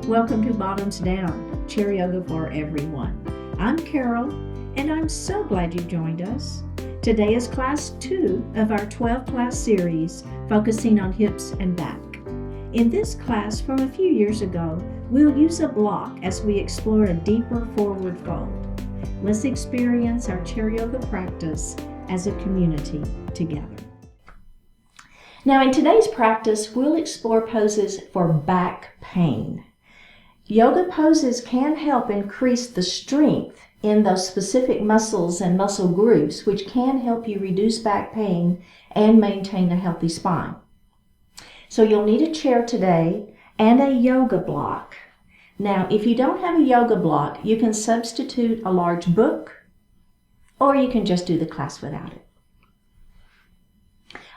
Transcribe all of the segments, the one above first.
Welcome to Bottoms Down, Chair Yoga for Everyone. I'm Carol, and I'm so glad you joined us. Today is class 2 of our 12-class series focusing on hips and back. In this class from a few years ago, we'll use a block as we explore a deeper forward fold. Let's experience our chair yoga practice as a community together. Now in today's practice, we'll explore poses for back pain. Yoga poses can help increase the strength in those specific muscles and muscle groups, which can help you reduce back pain and maintain a healthy spine. So you'll need a chair today and a yoga block. Now, if you don't have a yoga block, you can substitute a large book, or you can just do the class without it.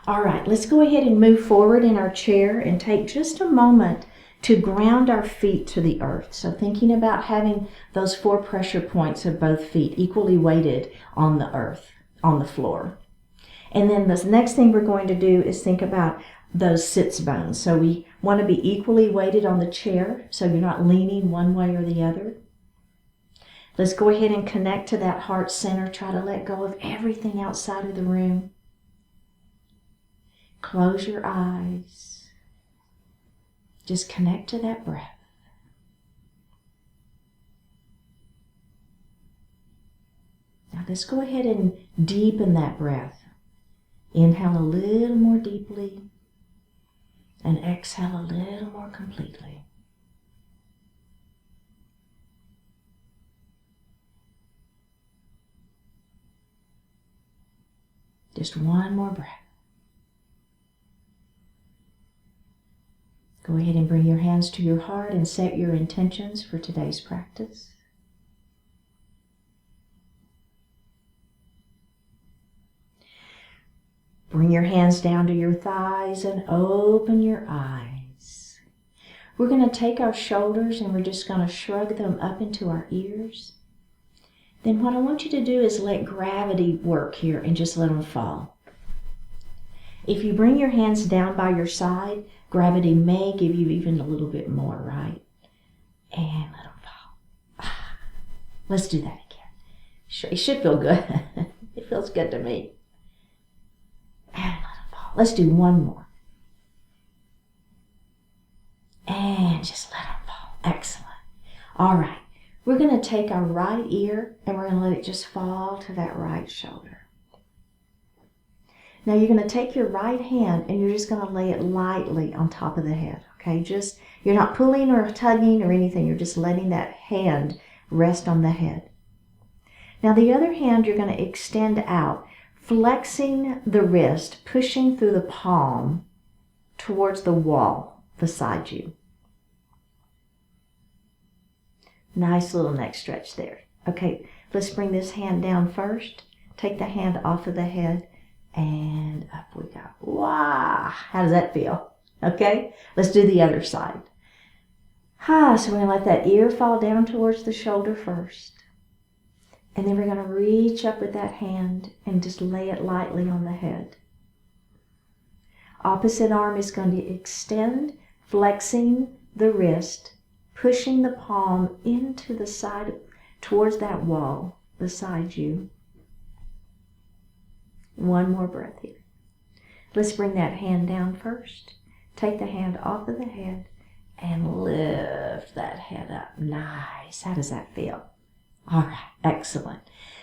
All right, let's go ahead and move forward in our chair and take just a moment to ground our feet to the earth. So thinking about having those 4 pressure points of both feet equally weighted on the earth, on the floor. And then the next thing we're going to do is think about those sits bones. So we want to be equally weighted on the chair so you're not leaning one way or the other. Let's go ahead and connect to that heart center. Try to let go of everything outside of the room. Close your eyes. Just connect to that breath. Now let's go ahead and deepen that breath. Inhale a little more deeply and exhale a little more completely. Just one more breath. Go ahead and bring your hands to your heart and set your intentions for today's practice. Bring your hands down to your thighs and open your eyes. We're going to take our shoulders and we're just going to shrug them up into our ears. Then what I want you to do is let gravity work here and just let them fall. If you bring your hands down by your side, gravity may give you even a little bit more, right? And let them fall. Let's do that again. It should feel good. It feels good to me. And let them fall. Let's do one more. And just let them fall. Excellent. All right. We're going to take our right ear and we're going to let it just fall to that right shoulder. Now you're going to take your right hand and you're just going to lay it lightly on top of the head, okay? You're not pulling or tugging or anything. You're just letting that hand rest on the head. Now the other hand you're going to extend out, flexing the wrist, pushing through the palm towards the wall beside you. Nice little neck stretch there. Okay, let's bring this hand down first. Take the hand off of the head. And up we go. Wow! How does that feel? Okay, let's do the other side. So we're going to let that ear fall down towards the shoulder first. And then we're going to reach up with that hand and just lay it lightly on the head. Opposite arm is going to extend, flexing the wrist, pushing the palm into the side towards that wall beside you. One more breath here. Let's bring that hand down first. Take the hand off of the head and lift that head up. Nice. How does that feel? All right. Excellent.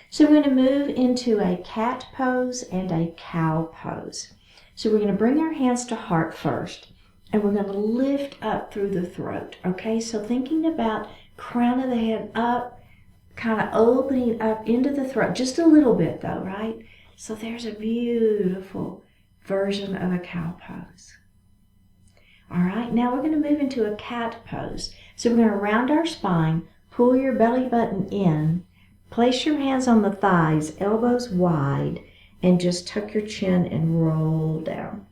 So we're going to move into a cat pose and a cow pose. So we're going to bring our hands to heart first and we're going to lift up through the throat. Okay, so thinking about crown of the head up, kind of opening up into the throat, just a little bit though, right? So there's a beautiful version of a cow pose. All right, now we're going to move into a cat pose. So we're going to round our spine, pull your belly button in, place your hands on the thighs, elbows wide, and just tuck your chin and roll down.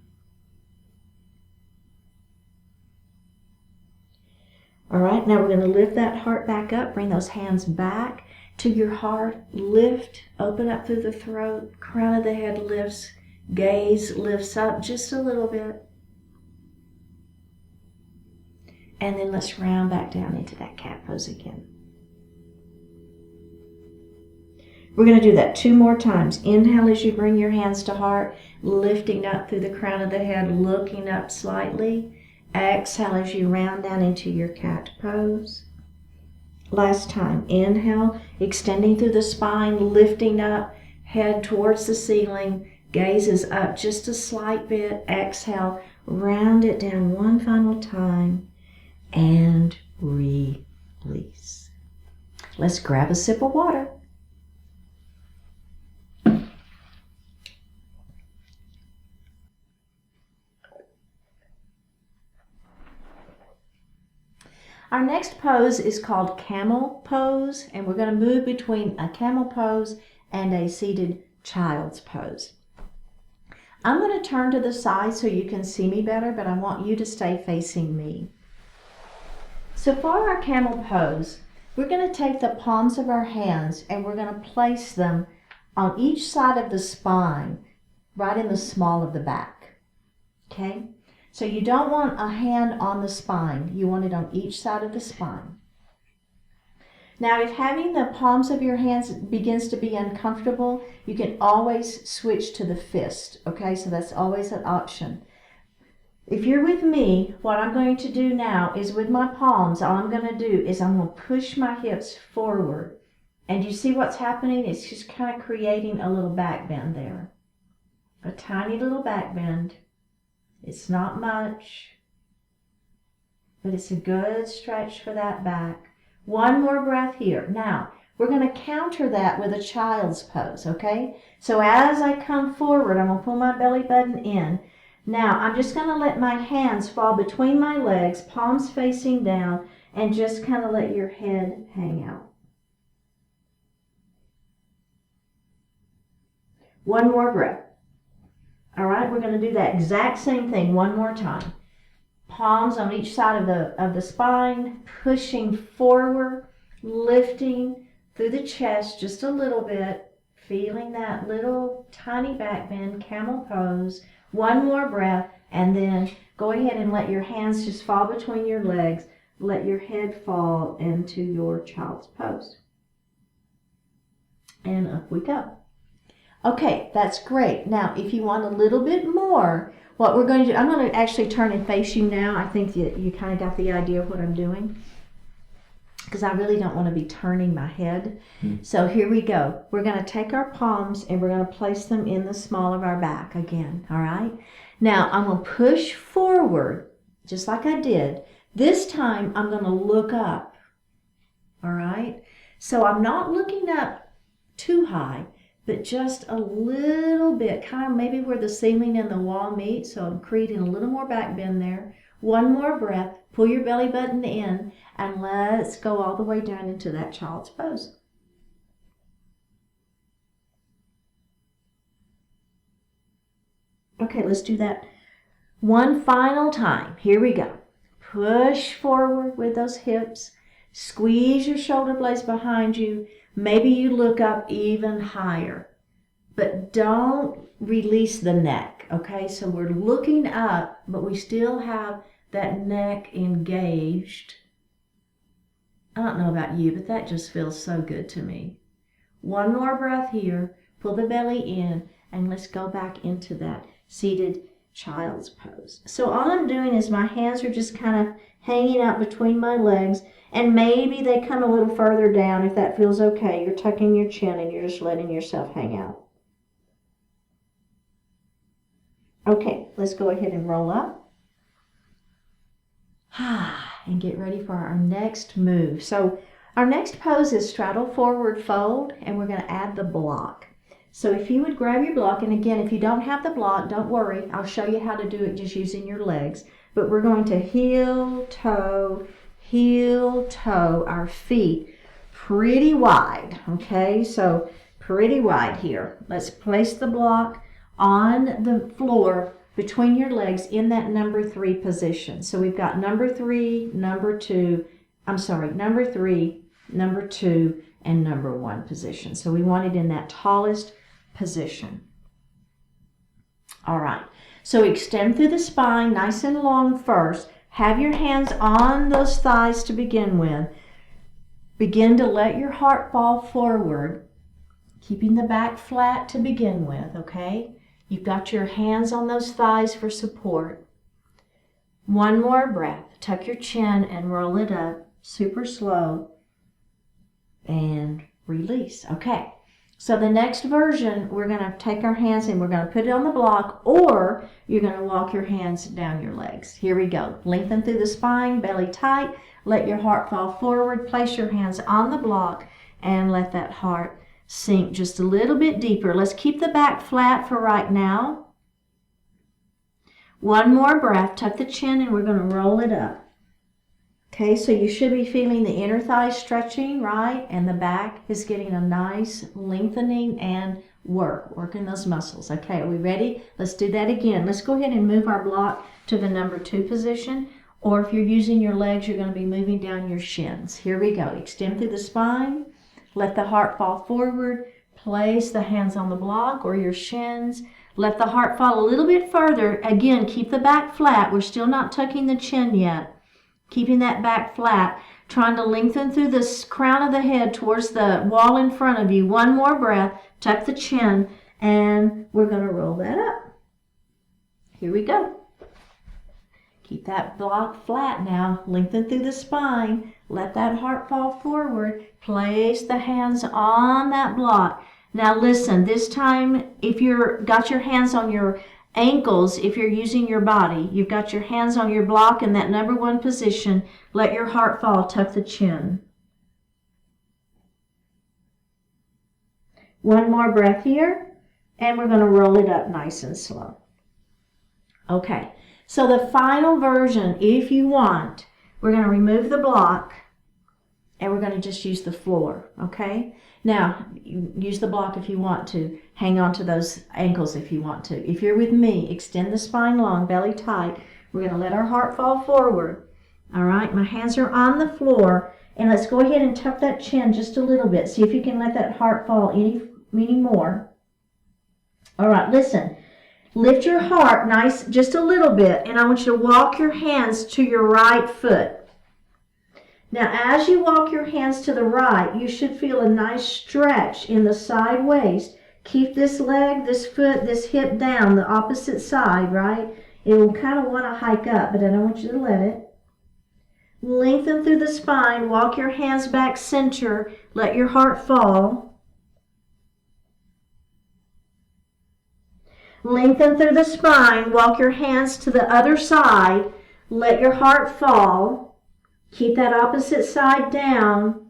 All right, now we're going to lift that heart back up, bring those hands back to your heart, lift, open up through the throat, crown of the head lifts, gaze lifts up just a little bit. And then let's round back down into that cat pose again. We're going to do that 2 more times. Inhale as you bring your hands to heart, lifting up through the crown of the head, looking up slightly. Exhale as you round down into your cat pose. Last time. Inhale, extending through the spine, lifting up, head towards the ceiling, gazes up just a slight bit. Exhale, round it down one final time, and release. Let's grab a sip of water. Our next pose is called camel pose, and we're going to move between a camel pose and a seated child's pose. I'm going to turn to the side so you can see me better, but I want you to stay facing me. So for our camel pose, we're going to take the palms of our hands and we're going to place them on each side of the spine, right in the small of the back. Okay? So you don't want a hand on the spine. You want it on each side of the spine. Now, if having the palms of your hands begins to be uncomfortable, you can always switch to the fist. Okay, so that's always an option. If you're with me, what I'm going to do now is with my palms, all I'm going to do is I'm going to push my hips forward. And you see what's happening? It's just kind of creating a little back bend there. A tiny little back bend. It's not much, but it's a good stretch for that back. One more breath here. Now, we're going to counter that with a child's pose, okay? So as I come forward, I'm going to pull my belly button in. Now, I'm just going to let my hands fall between my legs, palms facing down, and just kind of let your head hang out. One more breath. All right, we're going to do that exact same thing one more time. Palms on each side of the spine, pushing forward, lifting through the chest just a little bit, feeling that little tiny back bend, camel pose. One more breath, and then go ahead and let your hands just fall between your legs. Let your head fall into your child's pose. And up we go. Okay, that's great. Now, if you want a little bit more, what we're going to do, I'm going to actually turn and face you now. I think that you kind of got the idea of what I'm doing, because I really don't want to be turning my head. So here we go. We're going to take our palms and we're going to place them in the small of our back again, all right? Now, I'm going to push forward, just like I did. This time, I'm going to look up, all right? So I'm not looking up too high, but just a little bit, kind of maybe where the ceiling and the wall meet. So I'm creating a little more back bend there. One more breath, pull your belly button in, and let's go all the way down into that child's pose. Okay, let's do that one final time. Here we go. Push forward with those hips. Squeeze your shoulder blades behind you. Maybe you look up even higher, but don't release the neck, okay? So we're looking up, but we still have that neck engaged. I don't know about you, but that just feels so good to me. One more breath here, pull the belly in, and let's go back into that seated child's pose. So all I'm doing is my hands are just kind of hanging out between my legs, and maybe they come a little further down if that feels okay. You're tucking your chin and you're just letting yourself hang out. Okay, let's go ahead and roll up. And get ready for our next move. So our next pose is straddle forward fold, and we're going to add the block. So if you would grab your block, and again, if you don't have the block, don't worry. I'll show you how to do it just using your legs. But we're going to heel, toe, our feet pretty wide, okay? So pretty wide here. Let's place the block on the floor between your legs in that number 3 position. So we've got number 3, number 2, number 3, number 2, and number 1 position. So we want it in that tallest position. All right, so extend through the spine nice and long first. Have your hands on those thighs to begin with. Begin to let your heart fall forward, keeping the back flat to begin with, okay? You've got your hands on those thighs for support. One more breath. Tuck your chin and roll it up, super slow, and release. Okay. So the next version, we're going to take our hands and we're going to put it on the block, or you're going to walk your hands down your legs. Here we go. Lengthen through the spine, belly tight. Let your heart fall forward. Place your hands on the block and let that heart sink just a little bit deeper. Let's keep the back flat for right now. One more breath. Tuck the chin and we're going to roll it up. Okay, so you should be feeling the inner thighs stretching, right? And the back is getting a nice lengthening and working those muscles. Okay, are we ready? Let's do that again. Let's go ahead and move our block to the number 2 position. Or if you're using your legs, you're going to be moving down your shins. Here we go. Extend through the spine. Let the heart fall forward. Place the hands on the block or your shins. Let the heart fall a little bit further. Again, keep the back flat. We're still not tucking the chin yet. Keeping that back flat, trying to lengthen through the crown of the head towards the wall in front of you. One more breath, tuck the chin, and we're going to roll that up. Here we go. Keep that block flat now. Lengthen through the spine. Let that heart fall forward. Place the hands on that block. Now listen, this time, if you've got your hands on your ankles, if you're using your body, you've got your hands on your block in that number 1 position. Let your heart fall, tuck the chin. One more breath here, and we're going to roll it up nice and slow. Okay, so the final version, if you want, we're going to remove the block, and we're going to just use the floor, okay? Now, you use the block if you want to. Hang on to those ankles if you want to. If you're with me, extend the spine long, belly tight. We're going to let our heart fall forward. All right, my hands are on the floor. And let's go ahead and tuck that chin just a little bit. See if you can let that heart fall any more. All right, listen. Lift your heart nice, just a little bit. And I want you to walk your hands to your right foot. Now, as you walk your hands to the right, you should feel a nice stretch in the side waist. Keep this leg, this foot, this hip down, the opposite side, right? It will kind of want to hike up, but I don't want you to let it. Lengthen through the spine. Walk your hands back center. Let your heart fall. Lengthen through the spine. Walk your hands to the other side. Let your heart fall. Keep that opposite side down.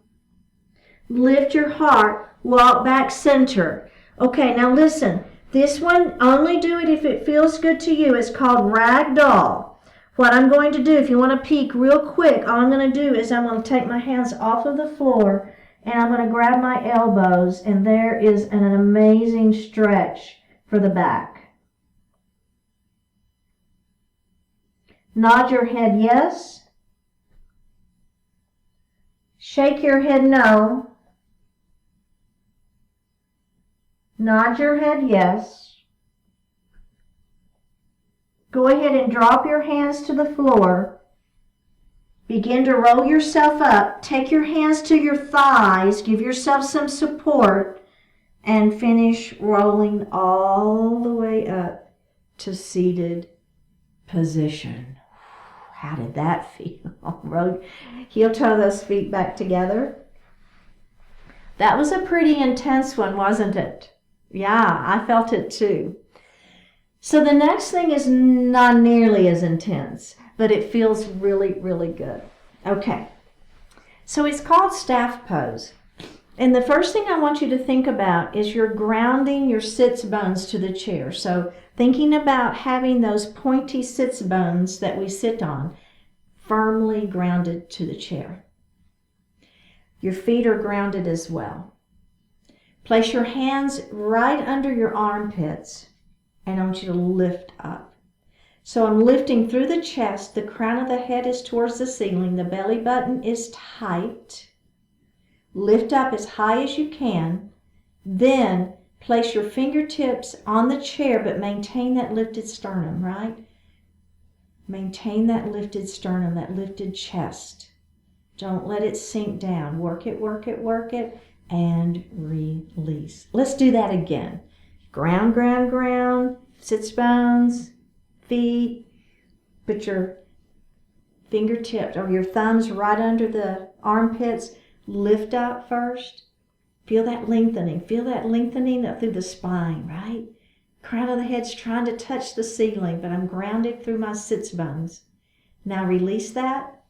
Lift your heart. Walk back center. Okay, now listen. This one, only do it if it feels good to you. It's called ragdoll. What I'm going to do, if you want to peek real quick, all I'm going to do is I'm going to take my hands off of the floor and I'm going to grab my elbows, and there is an amazing stretch for the back. Nod your head yes. Shake your head no. Nod your head yes. Go ahead and drop your hands to the floor. Begin to roll yourself up. Take your hands to your thighs. Give yourself some support. And finish rolling all the way up to seated position. How did that feel? Roll heel toe those feet back together. That was a pretty intense one, wasn't it? Yeah, I felt it too. So the next thing is not nearly as intense, but it feels really, really good. Okay, so it's called staff pose. And the first thing I want you to think about is you're grounding your sits bones to the chair. So thinking about having those pointy sits bones that we sit on firmly grounded to the chair. Your feet are grounded as well. Place your hands right under your armpits, and I want you to lift up. So I'm lifting through the chest. The crown of the head is towards the ceiling. The belly button is tight. Lift up as high as you can. Then place your fingertips on the chair, but maintain that lifted sternum, right? Maintain that lifted sternum, that lifted chest. Don't let it sink down. Work it, work it, work it, and release. Let's do that again. Ground, ground, ground. Sits bones, feet. Put your fingertips or your thumbs right under the armpits. Lift up first. Feel that lengthening. Feel that lengthening up through the spine, right? Crown of the head's trying to touch the ceiling, but I'm grounded through my sits bones. Now release that.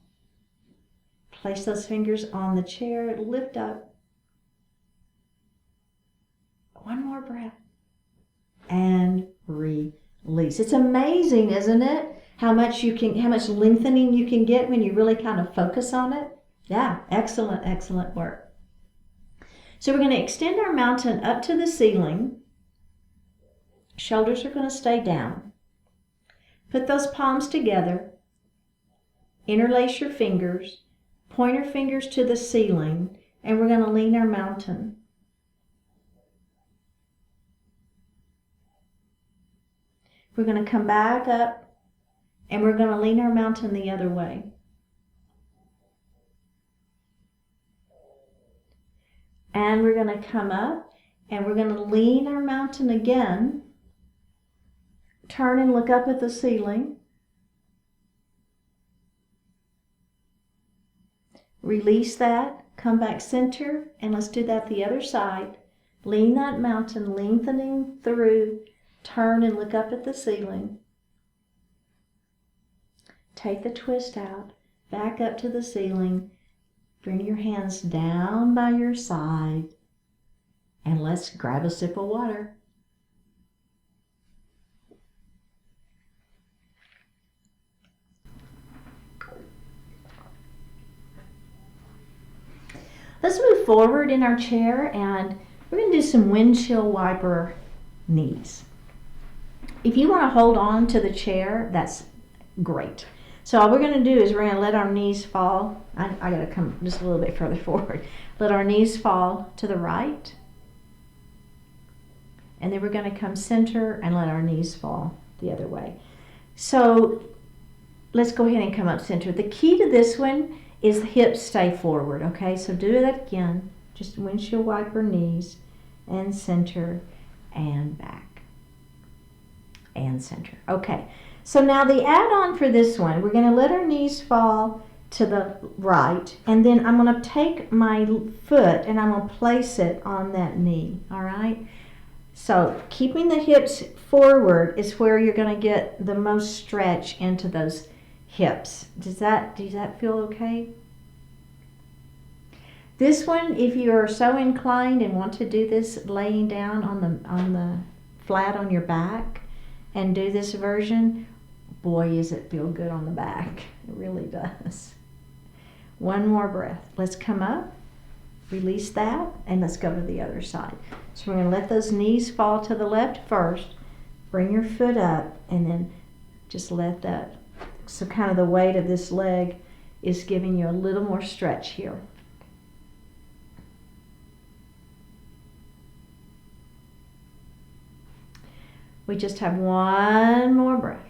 Place those fingers on the chair. Lift up. One more breath. And release. It's amazing, isn't it? How much lengthening you can get when you really kind of focus on it. Yeah, excellent, excellent work. So we're going to extend our mountain up to the ceiling. Shoulders are going to stay down. Put those palms together. Interlace your fingers. Point your fingers to the ceiling, and we're going to lean our mountain. We're going to come back up, and we're going to lean our mountain the other way. And we're going to come up, and we're going to lean our mountain again. Turn and look up at the ceiling. Release that. Come back center, and let's do that the other side. Lean that mountain, lengthening through. Turn and look up at the ceiling. Take the twist out. Back up to the ceiling. Bring your hands down by your side. And let's grab a sip of water. Let's move forward in our chair, and we're going to do some windshield wiper knees. If you want to hold on to the chair, that's great. So all we're going to do is we're going to let our knees fall. I got to come just a little bit further forward. Let our knees fall to the right. And then we're going to come center and let our knees fall the other way. So let's go ahead and come up center. The key to this one is the hips stay forward, okay? So do that again. Just windshield wiper knees and center and back and center. Okay, so now the add-on for this one, we're going to let our knees fall to the right, and then I'm going to take my foot and I'm going to place it on that knee, all right? So keeping the hips forward is where you're going to get the most stretch into those hips. Does that feel okay? This one, if you are so inclined and want to do this laying down on the flat on your back and do this version, boy, does it feel good on the back. It really does. One more breath. Let's come up, release that, and let's go to the other side. So we're going to let those knees fall to the left first. Bring your foot up, and then just let that. So kind of the weight of this leg is giving you a little more stretch here. We just have one more breath.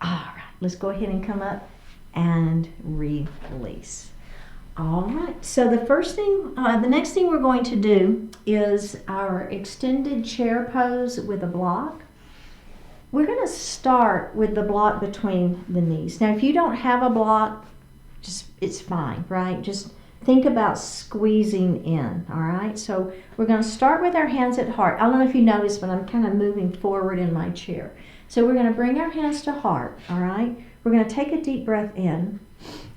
All right, let's go ahead and come up and release. All right, so the next thing we're going to do is our extended chair pose with a block. We're going to start with the block between the knees. Now, if you don't have a block, it's fine, right? Just think about squeezing in, all right? So we're going to start with our hands at heart. I don't know if you noticed, but I'm kind of moving forward in my chair. So we're going to bring our hands to heart, all right? We're going to take a deep breath in.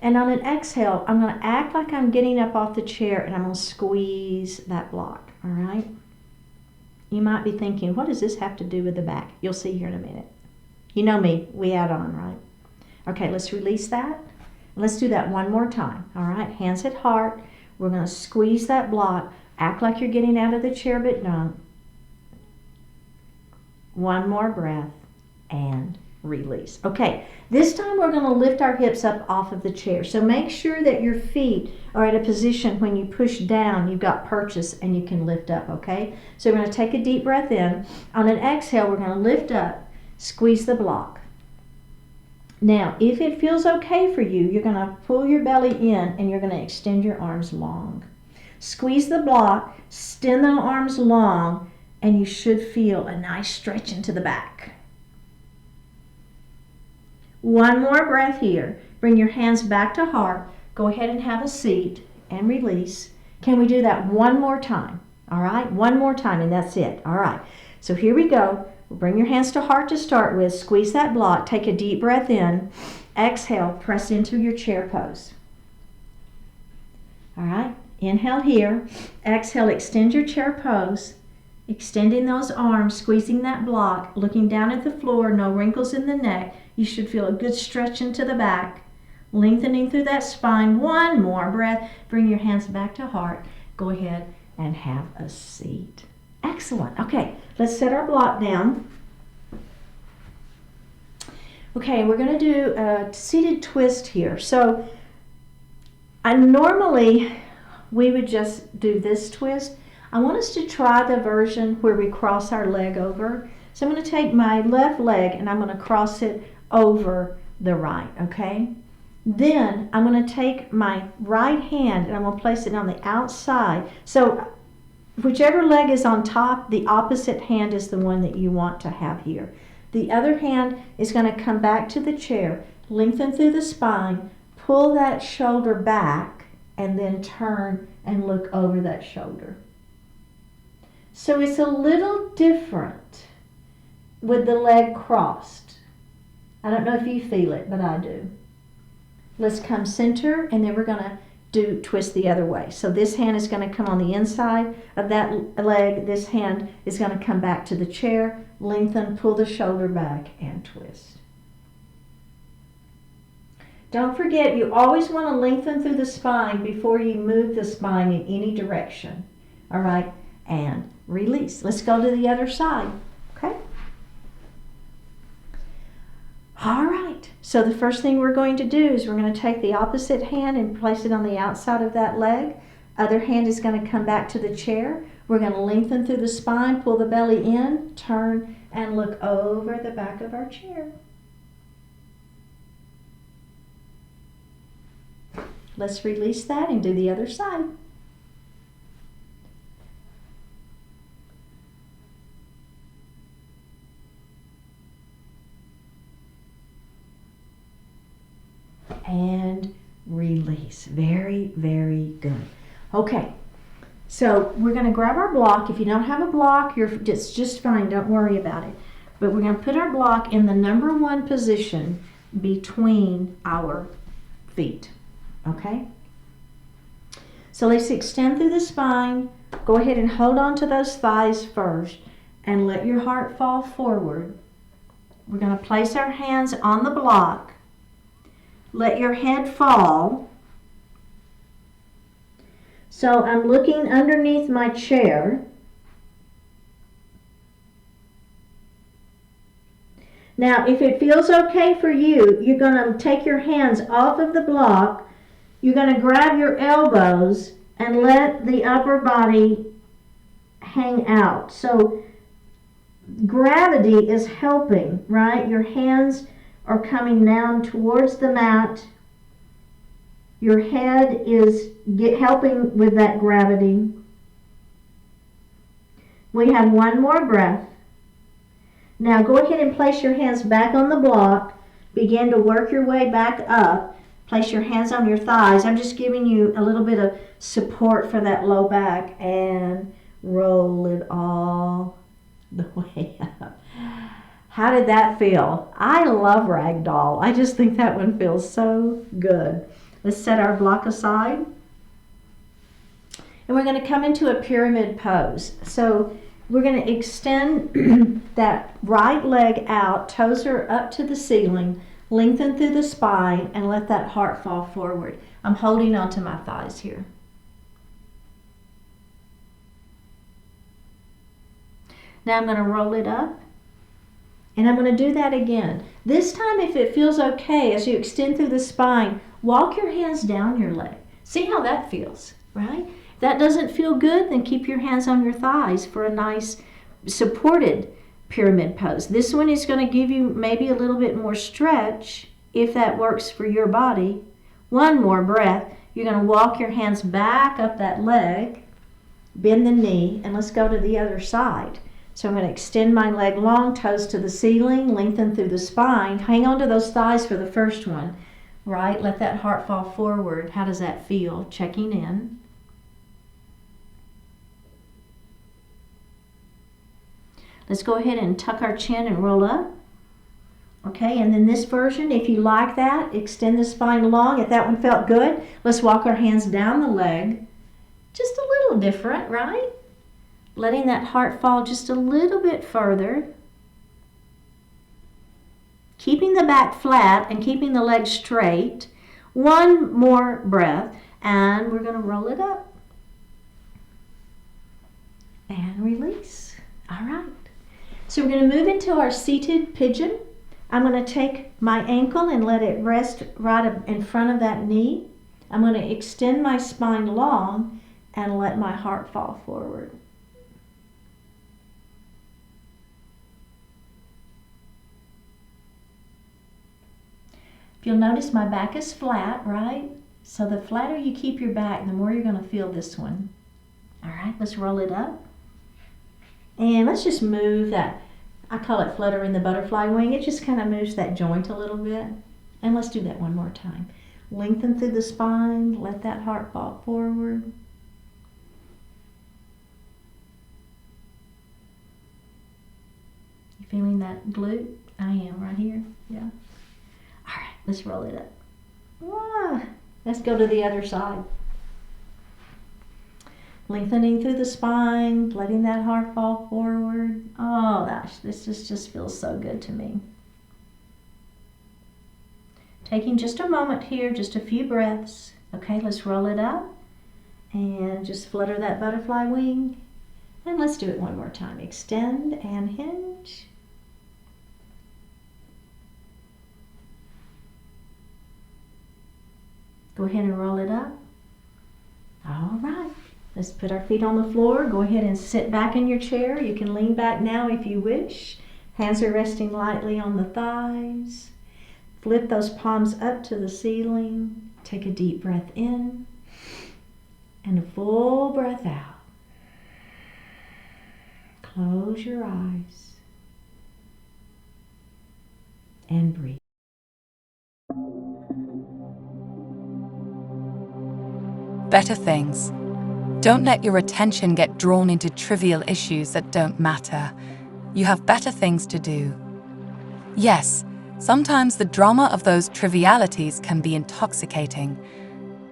And on an exhale, I'm going to act like I'm getting up off the chair, and I'm going to squeeze that block, all right? You might be thinking, what does this have to do with the back? You'll see here in a minute. You know me, we add on, right? Okay, let's release that. Let's do that one more time, all right? Hands at heart. We're going to squeeze that block. Act like you're getting out of the chair, but don't. One more breath and release. Okay, this time we're going to lift our hips up off of the chair. So make sure that your feet are at a position when you push down, you've got purchase and you can lift up, okay? So we're going to take a deep breath in. On an exhale, we're going to lift up, squeeze the block. Now, if it feels okay for you, you're going to pull your belly in and you're going to extend your arms long. Squeeze the block, extend the arms long, and you should feel a nice stretch into the back. One more breath here. Bring your hands back to heart. Go ahead and have a seat and release. Can we do that one more time? All right, one more time and that's it. All right, so here we go. Bring your hands to heart to start with. Squeeze that block. Take a deep breath in. Exhale, press into your chair pose. All right, inhale here. Exhale, extend your chair pose. Extending those arms, squeezing that block, looking down at the floor, no wrinkles in the neck. You should feel a good stretch into the back, lengthening through that spine. One more breath. Bring your hands back to heart. Go ahead and have a seat. Excellent. Okay, let's set our block down. Okay, we're going to do a seated twist here. So normally we would just do this twist. I want us to try the version where we cross our leg over. So I'm going to take my left leg and I'm going to cross it over the right, okay? Then I'm going to take my right hand and I'm going to place it on the outside. So whichever leg is on top, the opposite hand is the one that you want to have here. The other hand is going to come back to the chair, lengthen through the spine, pull that shoulder back, and then turn and look over that shoulder. So it's a little different with the leg crossed. I don't know if you feel it, but I do. Let's come center, and then we're going to twist the other way. So this hand is going to come on the inside of that leg. This hand is going to come back to the chair, lengthen, pull the shoulder back, and twist. Don't forget, you always want to lengthen through the spine before you move the spine in any direction. All right, and release. Let's go to the other side, okay? All right, so the first thing we're going to do is we're going to take the opposite hand and place it on the outside of that leg. Other hand is going to come back to the chair. We're going to lengthen through the spine, pull the belly in, turn, and look over the back of our chair. Let's release that and do the other side. And release. Very, very good. Okay, so we're going to grab our block. If you don't have a block, it's just fine. Don't worry about it. But we're going to put our block in the number one position between our feet. Okay? So let's extend through the spine. Go ahead and hold on to those thighs first and let your heart fall forward. We're going to place our hands on the block. Let your head fall. So I'm looking underneath my chair. Now, if it feels okay for you, you're going to take your hands off of the block. You're going to grab your elbows and let the upper body hang out. So gravity is helping, right? Your hands are coming down towards the mat. Your head is helping with that gravity. We have one more breath. Now go ahead and place your hands back on the block. Begin to work your way back up. Place your hands on your thighs. I'm just giving you a little bit of support for that low back, and roll it all the way up. How did that feel? I love ragdoll. I just think that one feels so good. Let's set our block aside. And we're going to come into a pyramid pose. So we're going to extend that right leg out, toes are up to the ceiling, lengthen through the spine, and let that heart fall forward. I'm holding onto my thighs here. Now I'm going to roll it up. And I'm going to do that again. This time, if it feels okay, as you extend through the spine, walk your hands down your leg. See how that feels, right? If that doesn't feel good, then keep your hands on your thighs for a nice supported pyramid pose. This one is going to give you maybe a little bit more stretch if that works for your body. One more breath. You're going to walk your hands back up that leg, bend the knee, and let's go to the other side. So I'm going to extend my leg long, toes to the ceiling, lengthen through the spine. Hang on to those thighs for the first one, right? Let that heart fall forward. How does that feel? Checking in. Let's go ahead and tuck our chin and roll up. Okay, and then this version, if you like that, extend the spine long. If that one felt good, let's walk our hands down the leg. Just a little different, right? Letting that heart fall just a little bit further. Keeping the back flat and keeping the legs straight. One more breath, and we're going to roll it up. And release. All right. So we're going to move into our seated pigeon. I'm going to take my ankle and let it rest right in front of that knee. I'm going to extend my spine long and let my heart fall forward. If you'll notice, my back is flat, right? So the flatter you keep your back, the more you're going to feel this one. All right, let's roll it up. And let's just move that, I call it fluttering the butterfly wing. It just kind of moves that joint a little bit. And let's do that one more time. Lengthen through the spine, let that heart fall forward. You feeling that glute? I am right here, yeah. All right, let's roll it up. Let's go to the other side. Lengthening through the spine, letting that heart fall forward. Oh gosh, this just feels so good to me. Taking just a moment here, just a few breaths. Okay, let's roll it up and just flutter that butterfly wing. And let's do it one more time. Extend and hinge. Go ahead and roll it up. All right. Let's put our feet on the floor. Go ahead and sit back in your chair. You can lean back now if you wish. Hands are resting lightly on the thighs. Flip those palms up to the ceiling. Take a deep breath in and a full breath out. Close your eyes and breathe. Better things. Don't let your attention get drawn into trivial issues that don't matter. You have better things to do. Yes, sometimes the drama of those trivialities can be intoxicating.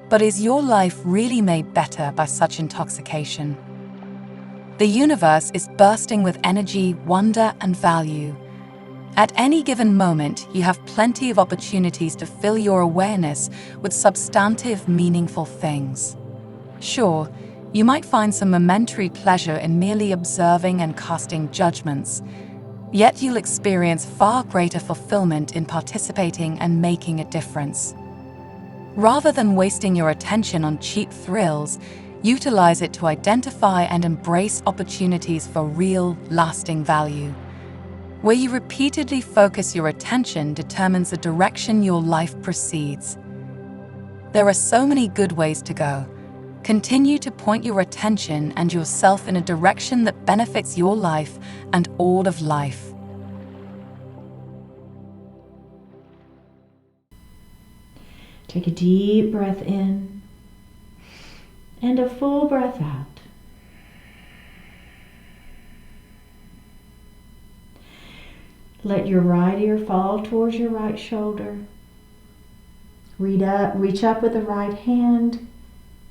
But is your life really made better by such intoxication? The universe is bursting with energy, wonder, and value. At any given moment, you have plenty of opportunities to fill your awareness with substantive, meaningful things. Sure, you might find some momentary pleasure in merely observing and casting judgments, yet you'll experience far greater fulfillment in participating and making a difference. Rather than wasting your attention on cheap thrills, utilize it to identify and embrace opportunities for real, lasting value. Where you repeatedly focus your attention determines the direction your life proceeds. There are so many good ways to go. Continue to point your attention and yourself in a direction that benefits your life and all of life. Take a deep breath in and a full breath out. Let your right ear fall towards your right shoulder. Reach up with the right hand.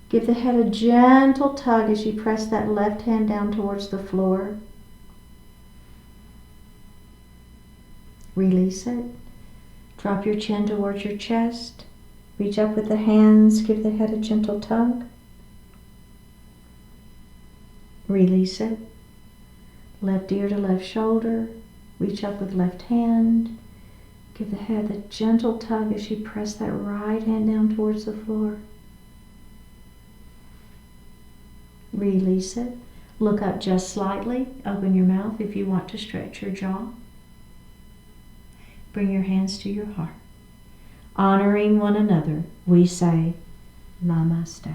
Give the head a gentle tug as you press that left hand down towards the floor. Release it. Drop your chin towards your chest. Reach up with the hands. Give the head a gentle tug. Release it. Left ear to left shoulder. Reach up with left hand. Give the head a gentle tug as you press that right hand down towards the floor. Release it. Look up just slightly. Open your mouth if you want to stretch your jaw. Bring your hands to your heart. honoring one another, we say Namaste.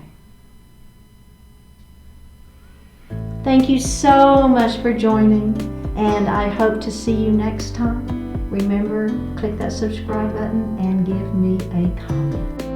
Thank you so much for joining, and I hope to see you next time. Remember, click that subscribe button and give me a comment.